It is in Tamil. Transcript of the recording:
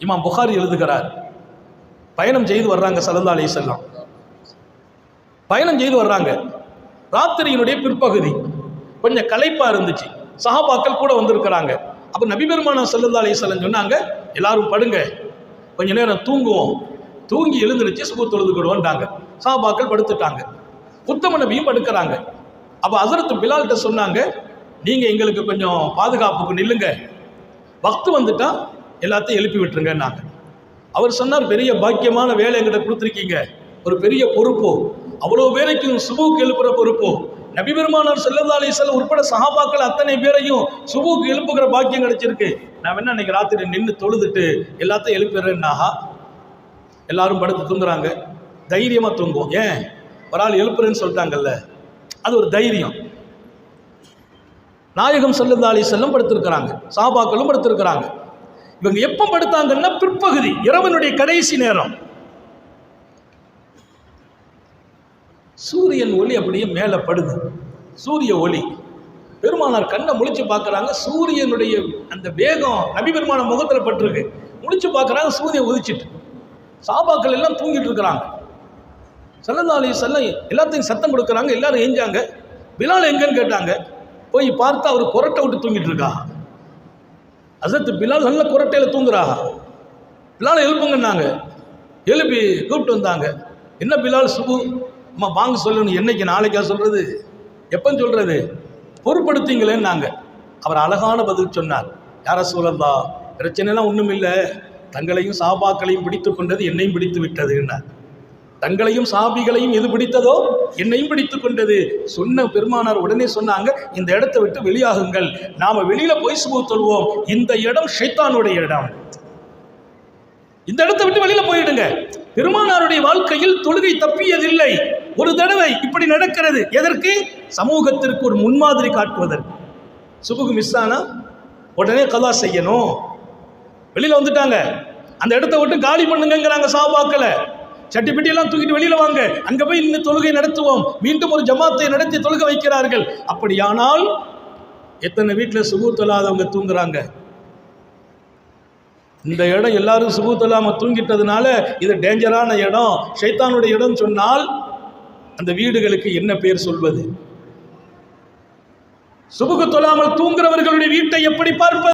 இமாம் புகாரி எழுதுகிறார், பயணம் செய்து வர்றாங்க ஸல்லல்லாஹு அலைஹி வஸல்லம். பயணம் செய்து வர்றாங்க, ராத்திரியினுடைய பிற்பகுதி, கொஞ்சம் களைப்பா இருந்துச்சு. சஹாபாக்கள் கூட வந்திருக்கிறாங்க. அப்ப நபி பெருமானார் ஸல்லல்லாஹு அலைஹி வஸல்லம் சொன்னாங்க, எல்லாரும் படுங்க, கொஞ்ச நேரம் தூங்குவோம், தூங்கி எழுந்திருச்சு சுபஹ் தொழுதுக்கிடுவோம்ட்டாங்க. சஹாபாக்கள் படுத்துட்டாங்க, உத்தம நபியும் படுக்கிறாங்க. அப்ப ஹஸரத் பிலால்கிட்ட சொன்னாங்க, நீங்க எங்களுக்கு கொஞ்சம் பாதுகாப்புக்கு நில்லுங்க, வக்து வந்துட்டா எல்லாத்தையும் எழுப்பி விட்டுருங்கன்னாங்க. அவர் சொன்னார், பெரிய பாக்கியமான வேலை எங்கிட்ட கொடுத்துருக்கீங்க, ஒரு பெரிய பொறுப்பு, அவ்வளோ பேரைக்கும் சுபுக்கு எழுப்புற பொறுப்பு. நபி பெருமானார் ஸல்லல்லாஹு அலைஹி வஸல்லம் உட்பட சஹாபாக்கள் அத்தனை பேரையும் சுபுக்கு எழுப்புகிற பாக்கியம் கிடைச்சிருக்கு. நான் என்ன இன்னைக்கு ராத்திரி நின்று தொழுதுட்டு எல்லாத்தையும் எழுப்பிடுறேன்னாஹா. எல்லாரும் படுத்து தூங்குறாங்க, தைரியமா தூங்குவோம். ஏன், ஒரு ஆள் எழுப்புறேன்னு சொல்லிட்டாங்கல்ல, அது ஒரு தைரியம். நாயகம் ஸல்லல்லாஹு அலைஹி வஸல்லம் படுத்திருக்கிறாங்க, சஹாபாக்களும் படுத்திருக்கிறாங்க. இவங்க எப்போ படுத்தாங்கன்னா பிற்பகுதி, இரவனுடைய கடைசி நேரம். சூரியன் ஒளி அப்படியே மேலே படுது, சூரிய ஒளி. பெருமானார் கண்ணை முழிச்சு பார்க்குறாங்க, சூரியனுடைய அந்த வேகம் நபி பெருமானார் முகத்தில் பட்டிருக்கு. முழிச்சு பார்க்குறாங்க, சூரியன் உதிச்சிட்டு. சஹாபாக்கள் எல்லாம் தூங்கிட்டு இருக்கிறாங்க. ஸல்லல்லாஹு அலைஹி வஸல்லம் எல்லாத்தையும் சத்தம் கொடுக்குறாங்க, எல்லாரும் எஞ்சாங்க. பிலால் எங்கன்னு கேட்டாங்க, போய் பார்த்தா அவர் குரட்டை விட்டு தூங்கிட்டு இருக்கா. ஹஸரத் பிலால் நல்ல குரட்டையில் தூங்குறா. பிலால் எழுப்புங்கன்னாங்க, எழுப்பி கூப்பிட்டு வந்தாங்க. என்ன பிலால், சுபு அம்மா வாங்க சொல்லணும், என்னைக்கு நாளைக்கா சொல்றது, எப்பன்னு சொல்றது, பொறுப்படுத்தீங்களேன்னாங்க. அவர் அழகான பதில் சொன்னார், யார ரசூலல்லாஹ், பிரச்சனைலாம் ஒன்றும் இல்லை, தங்களையும் சஹாபாக்களையும் பிடித்து கொண்டது என்னையும் பிடித்து விட்டதுன்னார். தங்களையும் சஹாபிகளையும் எது பிடித்ததோ என்னையும் பிடித்து கொண்டது. சொன்ன பெருமானார் உடனே சொன்னாங்க, இந்த இடத்தை விட்டு வெளியாகுங்கள், நாம வெளியில போய் சுபஹ் தொழுவோம், இந்த இடம் ஷைத்தானுடைய இடம், இந்த இடத்தை விட்டு வெளியில போயிடுங்க. பெருமானாருடைய வாழ்க்கையில் தொழுகை தப்பியதில்லை. ஒரு தடவை இப்படி நடக்கிறது, எதற்கு, சமூகத்திற்கு ஒரு முன்மாதிரி காட்டுவதற்கு. சுபஹ் மிஸ் ஆனா உடனே கலா செய்யணும், வெளியில வந்துட்டாங்க, அந்த இடத்தை விட்டு காலி பண்ணுங்கிறாங்க சஹாபாக்களை. சட்டி பெட்டியெல்லாம் தூக்கிட்டு வெளியில வாங்க, அங்க போய் இன்னும் தொழுகை நடத்துவோம், மீண்டும் ஒரு ஜமாத்தை நடத்தி தொழுக வைக்கிறார்கள். அப்படியானால் எத்தனை வீட்டில் சுபஹ் தொழாதவங்க தூங்குறாங்க. இந்த இடம் எல்லாரும் சுபஹ் தொழாம தூங்கிட்டதுனால இது டேஞ்சரான இடம், ஷைத்தானுடைய இடம் சொன்னால் அந்த வீடுகளுக்கு என்ன பேர் சொல்வது? சுபஹ் தொழாமல் தூங்குறவர்களுடைய வீட்டை எப்படி பார்ப்பது?